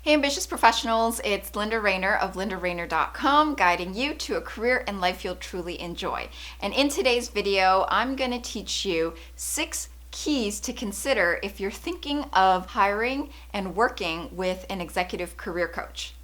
Hey ambitious professionals, it's Linda Rayner of lindarainer.com, guiding you to a career and life you'll truly enjoy. And in today's video, I'm going to teach you 6 keys to consider if you're thinking of hiring and working with an executive career coach.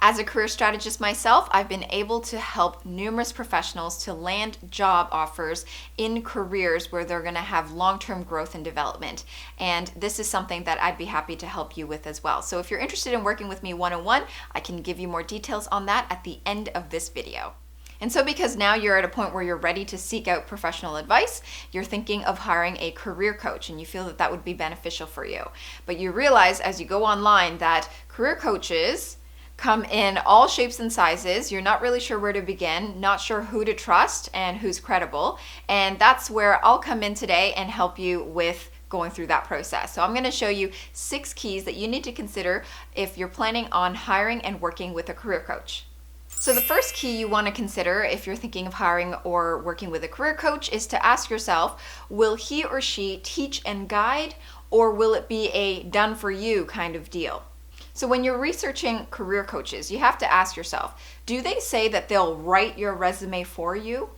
As a career strategist myself, I've been able to help numerous professionals to land job offers in careers where they're going to have long-term growth and development. And this is something that I'd be happy to help you with as well. So if you're interested in working with me one-on-one, I can give you more details on that at the end of this video. And so because now you're at a point where you're ready to seek out professional advice, you're thinking of hiring a career coach and you feel that that would be beneficial for you. But you realize as you go online that career coaches come in all shapes and sizes. You're not really sure where to begin, not sure who to trust and who's credible. And that's where I'll come in today and help you with going through that process. So I'm going to show you 6 keys that you need to consider if you're planning on hiring and working with a career coach. So the first key you want to consider if you're thinking of hiring or working with a career coach is to ask yourself, will he or she teach and guide, or will it be a done for you kind of deal? So when you're researching career coaches, you have to ask yourself, do they say that they'll write your resume for you?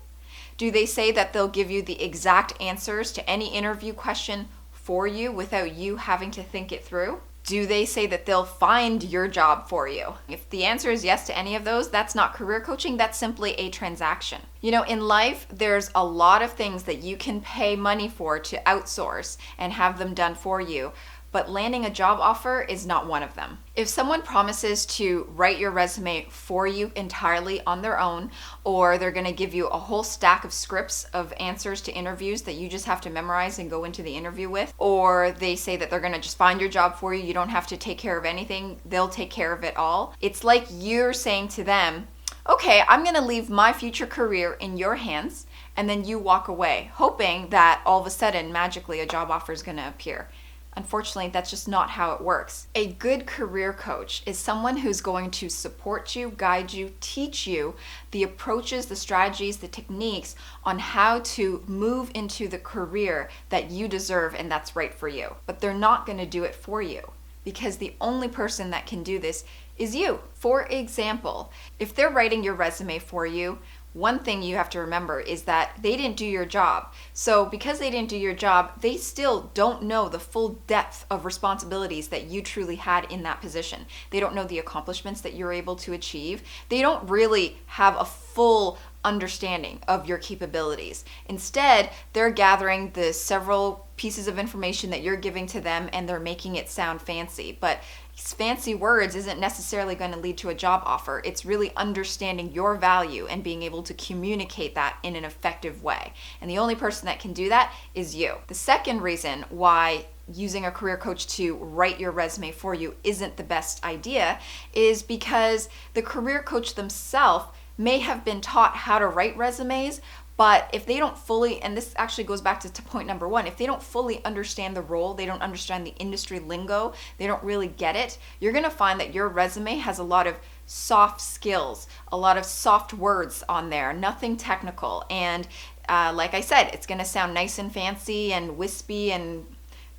Do they say that they'll give you the exact answers to any interview question for you without you having to think it through? Do they say that they'll find your job for you? If the answer is yes to any of those, that's not career coaching, that's simply a transaction. You know, in life, there's a lot of things that you can pay money for to outsource and have them done for you. But landing a job offer is not one of them. If someone promises to write your resume for you entirely on their own, or they're going to give you a whole stack of scripts of answers to interviews that you just have to memorize and go into the interview with, or they say that they're going to just find your job for you, you don't have to take care of anything, they'll take care of it all. It's like you're saying to them, okay, I'm going to leave my future career in your hands, and then you walk away, hoping that all of a sudden, magically, a job offer is going to appear. Unfortunately, that's just not how it works. A good career coach is someone who's going to support you, guide you, teach you the approaches, the strategies, the techniques on how to move into the career that you deserve and that's right for you. But they're not going to do it for you, because the only person that can do this is you. For example, if they're writing your resume for you, one thing you have to remember is that they didn't do your job. So because they didn't do your job, they still don't know the full depth of responsibilities that you truly had in that position. They don't know the accomplishments that you're able to achieve. They don't really have a full understanding of your capabilities. Instead, they're gathering the several pieces of information that you're giving to them and they're making it sound fancy. But fancy words isn't necessarily going to lead to a job offer. It's really understanding your value and being able to communicate that in an effective way. And the only person that can do that is you. The second reason why using a career coach to write your resume for you isn't the best idea is because the career coach themselves may have been taught how to write resumes, but if they don't fully, and this actually goes back to point number 1, if they don't fully understand the role, they don't understand the industry lingo, they don't really get it, you're going to find that your resume has a lot of soft skills, a lot of soft words on there, nothing technical. And like I said, it's going to sound nice and fancy and wispy and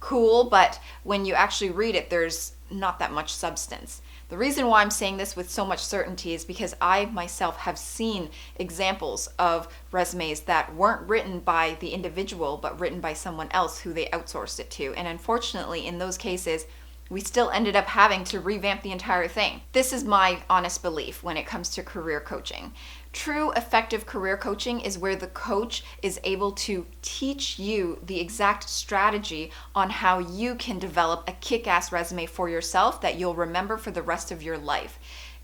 cool, but when you actually read it, there's not that much substance. The reason why I'm saying this with so much certainty is because I myself have seen examples of resumes that weren't written by the individual, but written by someone else who they outsourced it to. And unfortunately, in those cases, we still ended up having to revamp the entire thing. This is my honest belief when it comes to career coaching. True effective career coaching is where the coach is able to teach you the exact strategy on how you can develop a kick-ass resume for yourself that you'll remember for the rest of your life.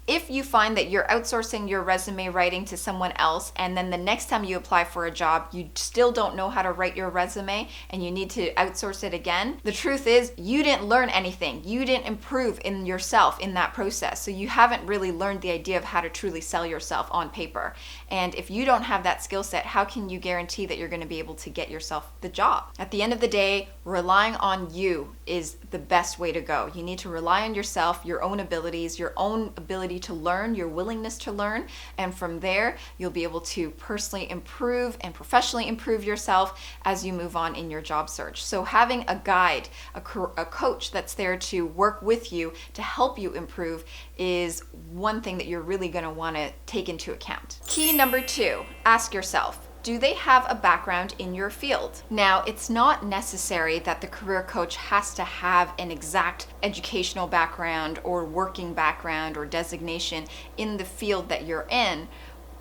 If you find that you're outsourcing your resume writing to someone else, and then the next time you apply for a job, you still don't know how to write your resume and you need to outsource it again, the truth is you didn't learn anything. You didn't improve in yourself in that process. So you haven't really learned the idea of how to truly sell yourself on paper. And if you don't have that skill set, how can you guarantee that you're going to be able to get yourself the job? At the end of the day, relying on you is the best way to go. You need to rely on yourself, your own abilities, your own ability to learn, your willingness to learn, and from there you'll be able to personally improve and professionally improve yourself as you move on in your job search. So having a guide, a coach that's there to work with you to help you improve is one thing that you're really going to want to take into account. Key number 2, ask yourself, do they have a background in your field? Now, it's not necessary that the career coach has to have an exact educational background or working background or designation in the field that you're in,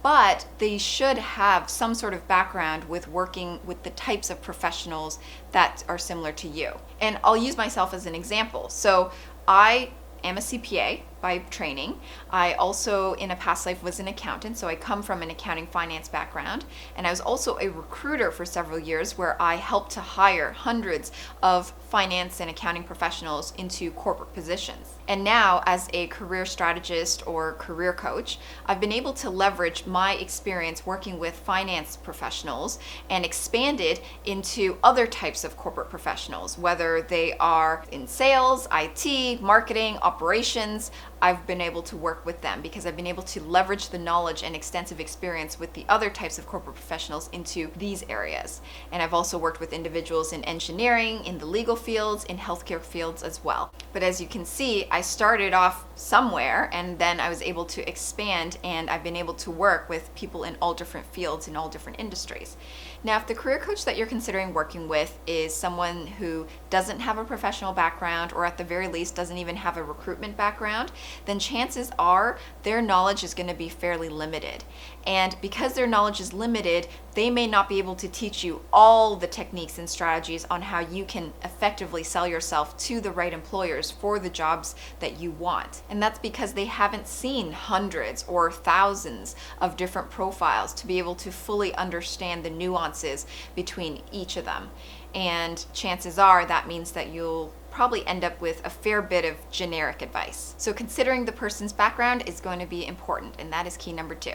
but they should have some sort of background with working with the types of professionals that are similar to you. And I'll use myself as an example. So I am a CPA by training. I also, in a past life, was an accountant, so I come from an accounting finance background. And I was also a recruiter for several years where I helped to hire hundreds of finance and accounting professionals into corporate positions. And now, as a career strategist or career coach, I've been able to leverage my experience working with finance professionals and expand it into other types of corporate professionals, whether they are in sales, IT, marketing, operations. I've been able to work with them because I've been able to leverage the knowledge and extensive experience with the other types of corporate professionals into these areas. And I've also worked with individuals in engineering, in the legal fields, in healthcare fields as well. But as you can see, I started off somewhere and then I was able to expand, and I've been able to work with people in all different fields, in all different industries. Now, if the career coach that you're considering working with is someone who doesn't have a professional background, or at the very least doesn't even have a recruitment background, then chances are their knowledge is going to be fairly limited. And because their knowledge is limited, they may not be able to teach you all the techniques and strategies on how you can effectively sell yourself to the right employers for the jobs that you want. And that's because they haven't seen hundreds or thousands of different profiles to be able to fully understand the nuances between each of them. And chances are that means that you'll probably end up with a fair bit of generic advice. So considering the person's background is going to be important, and that is key number 2.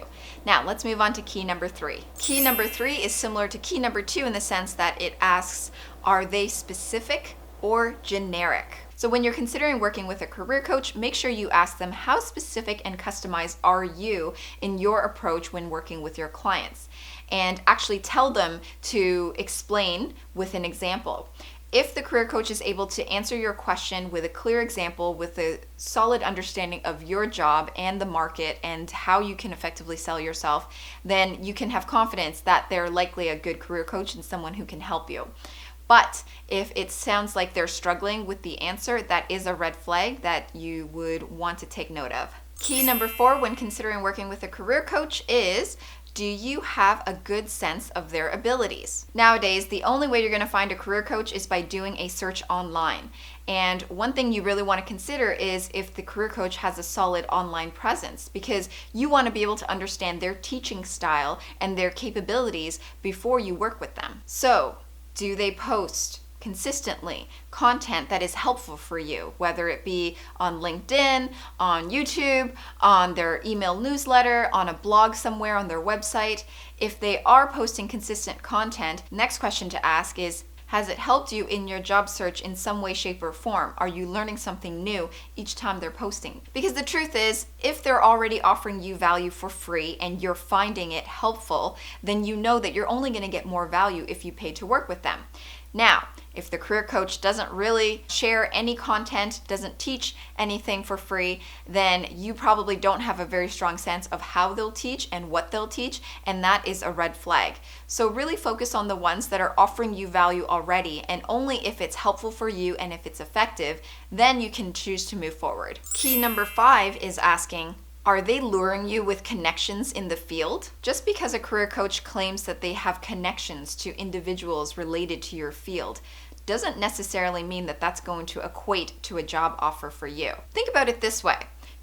Now let's move on to key number 3. Key number 3 is similar to key number 2 in the sense that it asks, are they specific or generic? So when you're considering working with a career coach, make sure you ask them, how specific and customized are you in your approach when working with your clients? And actually tell them to explain with an example. If the career coach is able to answer your question with a clear example, with a solid understanding of your job and the market and how you can effectively sell yourself, then you can have confidence that they're likely a good career coach and someone who can help you. But if it sounds like they're struggling with the answer, that is a red flag that you would want to take note of. Key number 4 when considering working with a career coach is, do you have a good sense of their abilities? Nowadays, the only way you're going to find a career coach is by doing a search online. And one thing you really want to consider is if the career coach has a solid online presence, because you want to be able to understand their teaching style and their capabilities before you work with them. So, do they post consistently content that is helpful for you, whether it be on LinkedIn, on YouTube, on their email newsletter, on a blog somewhere on their website? If they are posting consistent content, next question to ask is, has it helped you in your job search in some way, shape, or form? Are you learning something new each time they're posting? Because the truth is, if they're already offering you value for free and you're finding it helpful, then you know that you're only going to get more value if you pay to work with them. Now, if the career coach doesn't really share any content, doesn't teach anything for free, then you probably don't have a very strong sense of how they'll teach and what they'll teach, and that is a red flag. So really focus on the ones that are offering you value already, and only if it's helpful for you and if it's effective, then you can choose to move forward. Key number 5 is asking, are they luring you with connections in the field? Just because a career coach claims that they have connections to individuals related to your field doesn't necessarily mean that that's going to equate to a job offer for you. Think about it this way.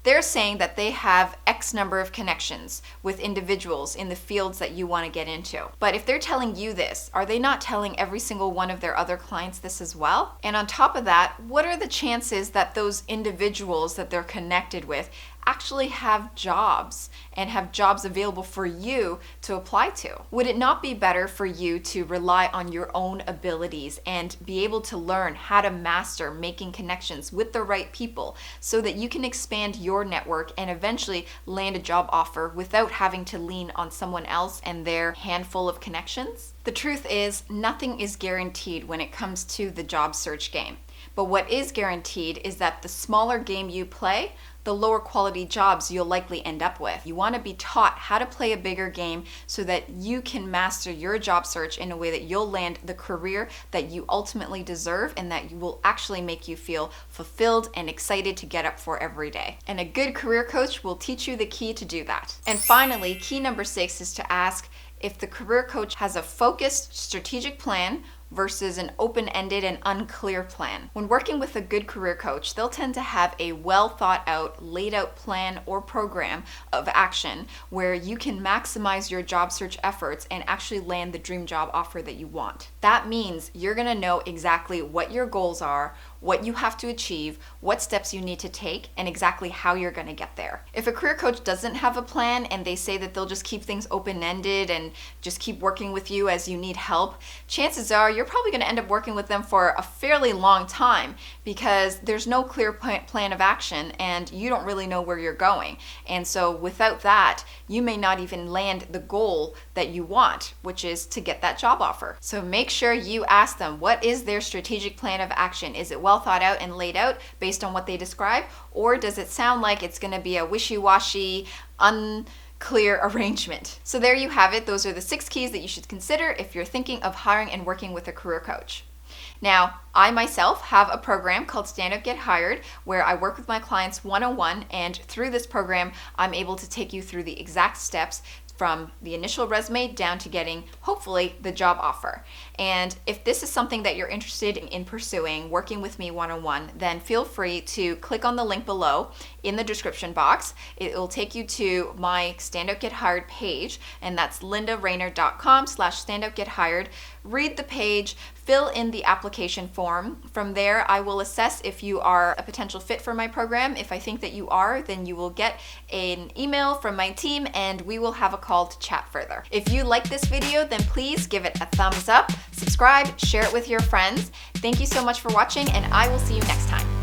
they're saying that they have X number of connections with individuals in the fields that you want to get into. But if they're telling you this, are they not telling every single one of their other clients this as well? And on top of that, what are the chances that those individuals that they're connected with actually have jobs and have jobs available for you to apply to? Would it not be better for you to rely on your own abilities and be able to learn how to master making connections with the right people so that you can expand your network and eventually land a job offer without having to lean on someone else and their handful of connections? The truth is, nothing is guaranteed when it comes to the job search game. But what is guaranteed is that the smaller game you play, the lower quality jobs you'll likely end up with. You want to be taught how to play a bigger game so that you can master your job search in a way that you'll land the career that you ultimately deserve and that will actually make you feel fulfilled and excited to get up for every day. And a good career coach will teach you the key to do that. And finally, key number 6 is to ask if the career coach has a focused strategic plan versus an open-ended and unclear plan. When working with a good career coach, they'll tend to have a well thought out, laid out plan or program of action where you can maximize your job search efforts and actually land the dream job offer that you want. That means you're gonna know exactly what your goals are, what you have to achieve, what steps you need to take, and exactly how you're going to get there. If a career coach doesn't have a plan and they say that they'll just keep things open-ended and just keep working with you as you need help, chances are you're probably going to end up working with them for a fairly long time because there's no clear plan of action and you don't really know where you're going. And so without that, you may not even land the goal that you want, which is to get that job offer. So make sure you ask them, what is their strategic plan of action? Is it well thought out and laid out based on what they describe? Or does it sound like it's going to be a wishy-washy, unclear arrangement? So there you have it. Those are the 6 keys that you should consider if you're thinking of hiring and working with a career coach. Now, I myself have a program called Stand Out Get Hired where I work with my clients one-on-one, and through this program, I'm able to take you through the exact steps from the initial resume down to getting, hopefully, the job offer. And if this is something that you're interested in pursuing, working with me one-on-one, then feel free to click on the link below in the description box. It will take you to my Stand Out Get Hired page, and that's lindarayner.com/standoutgethired. Read the page, fill in the application form. From there, I will assess if you are a potential fit for my program. If I think that you are, then you will get an email from my team and we will have a call to chat further. If you like this video, then please give it a thumbs up, subscribe, share it with your friends. Thank you so much for watching, and I will see you next time.